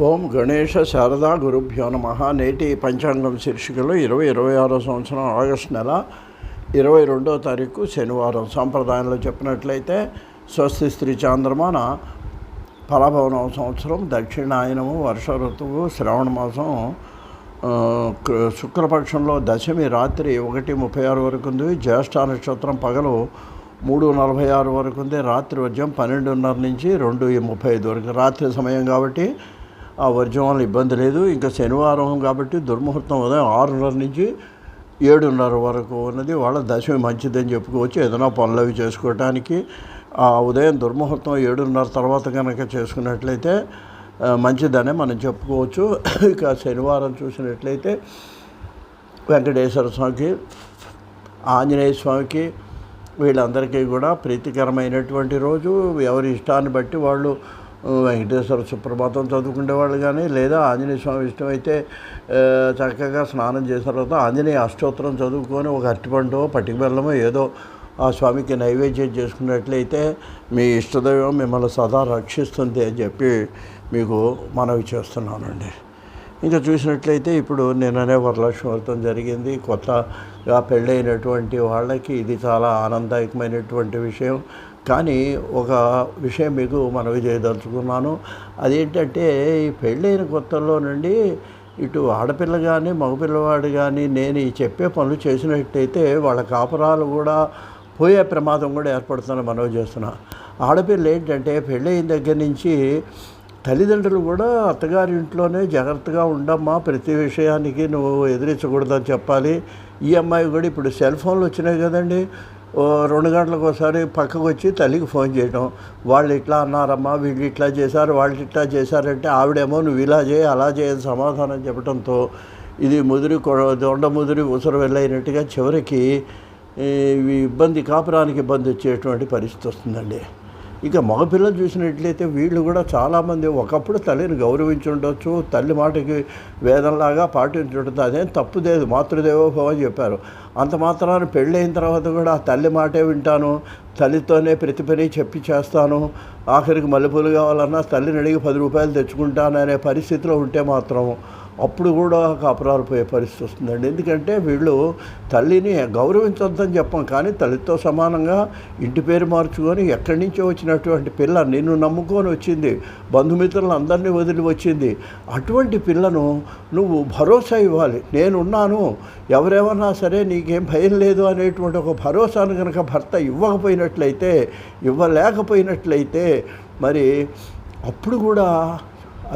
ఓం గణేష శారదా గురుభ్యో నమః. నేటి పంచాంగం శీర్షికలో 2026 సంవత్సరం ఆగస్టు నెల 22వ తారీఖు శనివారం. సాంప్రదాయంలో చెప్పినట్లయితే స్వస్తి స్త్రీ చాంద్రమాన ఫలభవనం సంవత్సరం, దక్షిణాయనము, వర్ష ఋతువు, శ్రావణ మాసం, శుక్లపక్షంలో దశమి రాత్రి 1:36 వరకు ఉంది. జ్యేష్ఠ నక్షత్రం పగలు 3:46 వరకు ఉంది. రాత్రి వర్జం 12:30 నుంచి 2:35 వరకు రాత్రి సమయం కాబట్టి ఆ వర్జం వల్ల ఇబ్బంది లేదు. ఇంకా శనివారం కాబట్టి దుర్ముహూర్తం ఉదయం 6:30 నుంచి 7:30 వరకు ఉన్నది. వాళ్ళ దశమి మంచిదని చెప్పుకోవచ్చు. ఏదైనా పనులు అవి చేసుకోవటానికి ఆ ఉదయం దుర్ముహూర్తం 7:30 తర్వాత కనుక చేసుకున్నట్లయితే మంచిదనే మనం చెప్పుకోవచ్చు. ఇక శనివారం చూసినట్లయితే వెంకటేశ్వర స్వామికి, ఆంజనేయ స్వామికి, వీళ్ళందరికీ కూడా ప్రీతికరమైనటువంటి రోజు. ఎవరి ఇష్టాన్ని బట్టి వాళ్ళు వెంకటేశ్వర సుప్రభాతం చదువుకునే వాళ్ళు కానీ, లేదా ఆంజనేయ స్వామి ఇష్టమైతే చక్కగా స్నానం చేసిన తర్వాత ఆంజనేయ అష్టోత్తరం చదువుకొని ఒక అరటిపండు, పట్టిక బెల్లమో ఏదో ఆ స్వామికి నైవేద్యం చేసుకున్నట్లయితే మీ ఇష్టదైవం మిమ్మల్ని సదా రక్షిస్తుంది అని చెప్పి మీకు మనవి చేస్తున్నానండి. ఇంకా చూసినట్లయితే ఇప్పుడు నిన్ననే వరలక్ష్మి వ్రతం జరిగింది. కొత్తగా పెళ్ళైనటువంటి వాళ్ళకి ఇది చాలా ఆనందదాయకమైనటువంటి విషయం. కానీ ఒక విషయం మీకు మనవి చేయదలుచుకున్నాను. అదేంటంటే ఈ పెళ్ళైన కొత్తలో నుండి ఇటు ఆడపిల్ల కానీ మగపిల్లవాడు కానీ నేను ఈ చెప్పే పనులు చేసినట్టయితే వాళ్ళ కాపురాలు కూడా పోయే ప్రమాదం కూడా ఏర్పడుతుందని మనవి చేస్తున్నా. ఆడపిల్ల ఏంటంటే పెళ్ళైన దగ్గర నుంచి తల్లిదండ్రులు కూడా అత్తగారి ఇంట్లోనే జాగ్రత్తగా ఉండమ్మా, ప్రతి విషయానికి నువ్వు ఎదిరించకూడదని చెప్పాలి. ఈ అమ్మాయి కూడా ఇప్పుడు సెల్ ఫోన్లు వచ్చినాయి కదండి, 2 గంటలకు ఒకసారి పక్కకు వచ్చి తల్లికి ఫోన్ చేయడం. వాళ్ళు ఇట్లా అన్నారమ్మా, వీళ్ళు ఇట్లా చేశారు, వాళ్ళు ఇట్లా చేశారంటే ఆవిడేమో నువ్వు ఇలా చేయి అలా చేయని సమాధానం చెప్పడంతో ఇది దొండ ముదిరి ఉసరు వెళ్ళైనట్టుగా చివరికి కాపురానికి ఇబ్బంది వచ్చేటువంటి పరిస్థితి వస్తుందండి. ఇక మగపిల్లలు చూసినట్లయితే వీళ్ళు కూడా చాలామంది ఒకప్పుడు తల్లిని గౌరవించి ఉండొచ్చు, తల్లి మాటకి వేదంలాగా పాటించుంటుంది. అదేం తప్పులేదు, మాతృదేవోభవ అని చెప్పారు. అంత మాత్రాన్ని పెళ్ళైన తర్వాత కూడా ఆ తల్లి మాటే వింటాను, తల్లితోనే ప్రతి పని చెప్పి చేస్తాను, ఆఖరికి మల్లెపూలు కావాలన్నా తల్లిని అడిగి 10 రూపాయలు తెచ్చుకుంటాను అనే పరిస్థితిలో ఉంటే మాత్రం అప్పుడు కూడా కాపురాలు పోయే పరిస్థితి వస్తుందండి. ఎందుకంటే వీళ్ళు తల్లిని గౌరవించొద్దని చెప్పం, కానీ తల్లితో సమానంగా ఇంటి పేరు మార్చుకొని ఎక్కడి నుంచో వచ్చినటువంటి పిల్ల నిన్ను నమ్ముకొని వచ్చింది, బంధుమిత్రులను అందరినీ వదిలి వచ్చింది. అటువంటి పిల్లను నువ్వు భరోసా ఇవ్వాలి. నేనున్నాను, ఎవరేమన్నా సరే నీకేం భయం లేదు అనేటువంటి ఒక భరోసాను కనుక భర్త ఇవ్వలేకపోయినట్లయితే మరి అప్పుడు కూడా